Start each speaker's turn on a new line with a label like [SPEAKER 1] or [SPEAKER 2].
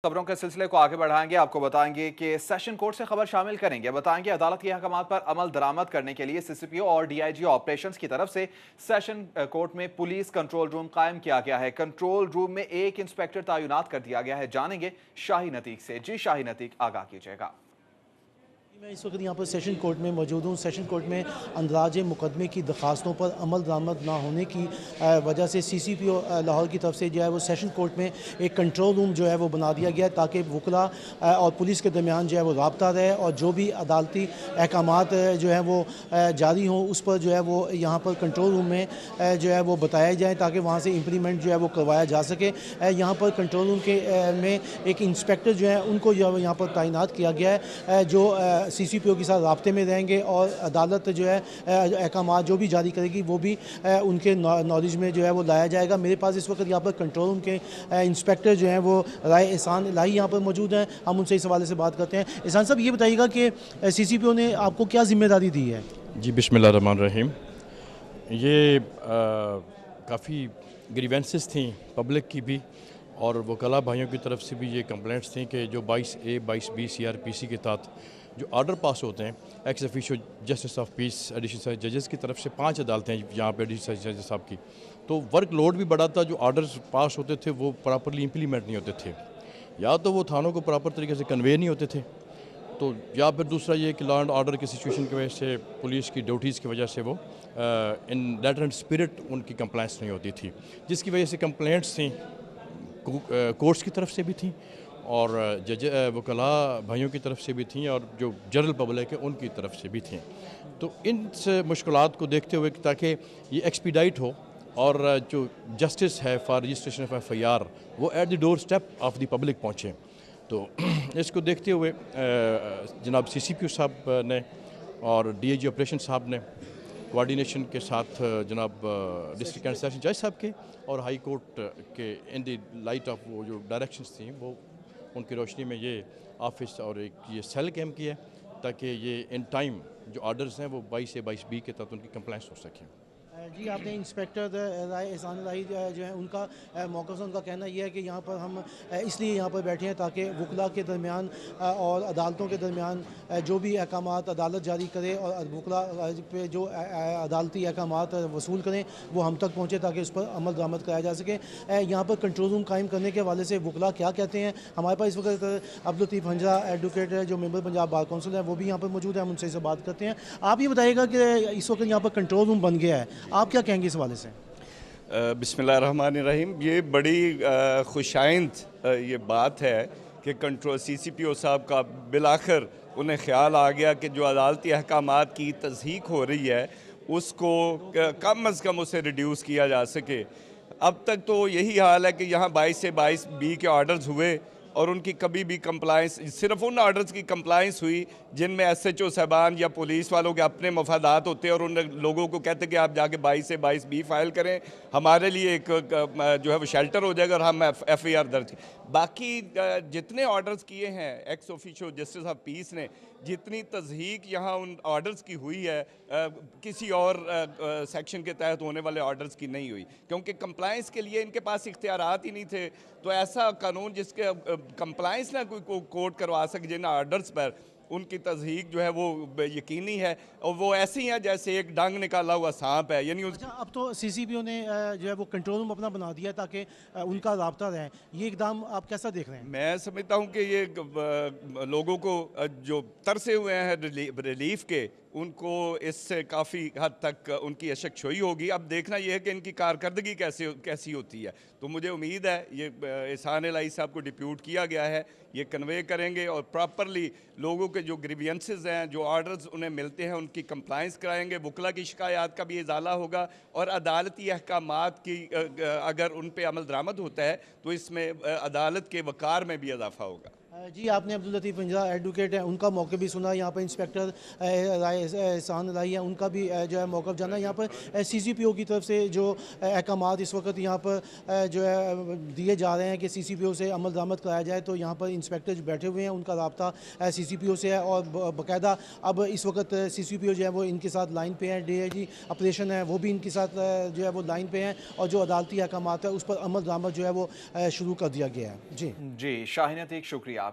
[SPEAKER 1] खबरों के सिलसिले को आगे बढ़ाएंगे। आपको बताएंगे कि सेशन कोर्ट से खबर शामिल करेंगे। बताएंगे अदालत के अहकामात पर अमल दरामद करने के लिए सीसीपीओ और डीआईजी ऑपरेशंस की तरफ से सेशन कोर्ट में पुलिस कंट्रोल रूम कायम किया गया है। कंट्रोल रूम में एक इंस्पेक्टर तैनात कर दिया गया है। जानेंगे शाहीन अतीक से। जी शाहीन अतीक, आगाह कीजिएगा।
[SPEAKER 2] मैं इस वक्त यहाँ पर सेशन कोर्ट में मौजूद हूँ। सेशन कोर्ट में अंदराज मुकदमे की दरखास्तों पर अमल दरामद ना होने की वजह से सीसीपीओ लाहौर की तरफ से जो है वो सेशन कोर्ट में एक कंट्रोल रूम जो है वो बना दिया गया है ताकि वकला और पुलिस के दरमियान जो है वो रब्ता रहे और जो भी अदालती अहकामात जो है वो जारी हों उस पर जो है वो यहाँ पर कंट्रोल रूम में जो है वो बताया जाए ताकि वहाँ से इम्प्लीमेंट जो है वो करवाया जा सके। यहाँ पर कंट्रोल रूम के में एक इंस्पेक्टर जो है उनको जो है यहाँ पर तैनात किया गया है जो सीसीपीओ के साथ राब्ते में रहेंगे और अदालत जो है अहकामात जो भी जारी करेगी वो भी उनके नॉलेज में जो है वो लाया जाएगा। मेरे पास इस वक्त यहाँ पर कंट्रोल रूम के इंस्पेक्टर जो हैं वो राय एहसान इलाही यहाँ पर मौजूद हैं। हम उनसे इस हवाले से बात करते हैं। एहसान साहब, ये बताइएगा कि सीसीपीओ ने आपको क्या जिम्मेदारी दी है?
[SPEAKER 3] जी बिस्मिल्लाह रहमान रहीम। ये काफ़ी ग्रीवेंसेस थी पब्लिक की भी और वकला भाइयों की तरफ से भी ये कंप्लेंट्स थी कि जो 22A 22B CRPC के तहत जो आर्डर पास होते हैं ex officio justice of peace additional जजेस की तरफ से 5 अदालतें हैं यहाँ पे एडिशनल जजेस साहब की, तो वर्क लोड भी बढ़ा था। जो आर्डर्स पास होते थे वो प्रॉपरली इम्प्लीमेंट नहीं होते थे, या तो वो थानों को प्रॉपर तरीके से कन्वे नहीं होते थे, तो या फिर दूसरा ये कि लॉ एंड ऑर्डर की सिचुएशन की वजह से पुलिस की ड्यूटीज़ की वजह से वो इन लेटर एंड स्पिरिट उनकी कंप्लाइंस नहीं होती थी, जिसकी वजह से कंप्लेंट्स थी कोर्ट्स की तरफ से भी थी और जज वकला भाइयों की तरफ से भी थी और जो जनरल पब्लिक है उनकी तरफ से भी थी। तो इन मुश्किलात को देखते हुए ताकि ये एक्सपीडाइट हो और जो जस्टिस है फॉर रजिस्ट्रेशन ऑफ FIR वो at the door step of the public पहुँचे, तो इसको देखते हुए जनाब CCPO साहब ने और DIG ऑपरेशन साहब ने कोऑर्डिनेशन के साथ जनाब डिस्ट्रिक्ट एंड सेशन जज साहब के और हाई कोर्ट के इन द लाइट ऑफ वो जो डायरेक्शंस थी वो उनकी रोशनी में ये ऑफिस और एक ये सेल कैम किया ताकि ये इन टाइम जो आर्डर्स हैं वो 22A 22B के तहत उनकी कंप्लाइंस हो सकें।
[SPEAKER 2] जी, आपने इंस्पेक्टर राय एहसान इलाही जो है उनका मौका से उनका कहना यह है कि यहाँ पर हम इसलिए यहाँ पर बैठे हैं ताकि वकला के दरमियान और अदालतों के दरमियान जो भी अहकामात अदालत जारी करे और वकला पे जो अदालती अहकामात वसूल करें वो हम तक पहुँचे ताकि उस पर अमल दरामद कराया जा सके। यहाँ पर कंट्रोल रूम कायम करने के हवाले से वकला क्या कहते हैं? हमारे पास इस वक्त अब्दुल लतीफ़ हंजा एडवोकेट जो मेंबर पंजाब बार काउंसिल है वो भी यहाँ पर मौजूद है। हम उनसे इसे बात करते हैं। आप ये बताइएगा कि इस वक्त यहाँ पर कंट्रोल रूम बन गया है, आप क्या कहेंगे इस हवाले से?
[SPEAKER 4] बिस्मिल्लाहिर्रहमानिर्रहीम। ये बड़ी खुशाइंद ये बात है कि कंट्रोल CCPO साहब का बिलाखिर उन्हें ख्याल आ गया कि जो अदालती अहकामात की तस्दीक हो रही है उसको कम अज़ कम उसे रिड्यूस किया जा सके। अब तक तो यही हाल है कि यहाँ 22 से 22B के ऑर्डर्स हुए और उनकी कभी भी कंप्लाइंस, सिर्फ उन ऑर्डर्स की कंप्लाइंस हुई जिनमें SHO साहबान या पुलिस वालों के अपने मफादात होते हैं और उन लोगों को कहते हैं कि आप जाके 22 से 22B फाइल करें, हमारे लिए एक जो है वो शेल्टर हो जाएगा और हम FIR दर्ज। बाकी जितने ऑर्डर्स किए हैं ex officio justice of peace ने, जितनी तस्दीक यहाँ उन ऑर्डर्स की हुई है किसी और सेक्शन के तहत होने वाले ऑर्डर्स की नहीं हुई, क्योंकि कंप्लाइंस के लिए इनके पास इख्तियारात ही नहीं थे। तो ऐसा कानून जिसके कंप्लाइंस ना कोई कोर्ट करवा सके जिन ऑर्डर्स पर, उनकी तस्दीक जो है वो यकीनी है और वो ऐसी हैं जैसे एक डंग निकाला हुआ सांप है। यानी
[SPEAKER 2] अच्छा, अब तो CCPO ने जो है वो कंट्रोल रूम अपना बना दिया ताकि उनका राब्ता रहे, ये इकदाम आप कैसा देख रहे हैं?
[SPEAKER 4] मैं समझता हूँ कि ये लोगों को जो तरसे हुए हैं रिलीफ के, उनको इससे काफ़ी हद तक उनकी अशकशोई होगी। अब देखना यह है कि इनकी कारकर्दगी कैसी होती है। तो मुझे उम्मीद है ये एहसान इलाही साहब को डिप्यूट किया गया है, ये कन्वे करेंगे और प्रॉपरली लोगों के जो ग्रीवियंसेस हैं, जो ऑर्डर्स उन्हें मिलते हैं, उनकी कंप्लाइंस कराएंगे। वकला की शिकायत का भी इजाला होगा और अदालती अहकामात की अगर उन पर अमल दरामद होता है तो इसमें अदालत के वक़ार में भी इजाफा होगा।
[SPEAKER 2] जी, आपने अब्दुल लतीफ़ पंजा एडवोकेट हैं, उनका मौक़िफ़ भी सुना। यहाँ पर इंस्पेक्टर एहसान राही है, उनका भी जो है मौक़िफ़ जाना। यहाँ पर CCPO की तरफ से जो अहकामात इस वक्त यहाँ पर जो है दिए जा रहे हैं कि CCPO से अमल दरामद कराया जाए, तो यहाँ पर इंस्पेक्टर जो बैठे हुए हैं उनका रब्ता CCPO से है और बाकायदा अब इस वक्त CCPO जो है वो इनके साथ लाइन पे है। DIG ऑपरेशन है वो भी इनके साथ जो है वो लाइन पे हैं और जो अदालती अहकामात है उस पर अमल दरामद जो है वो शुरू कर दिया गया है। जी
[SPEAKER 1] जी शाहीन अतीक, शुक्रिया।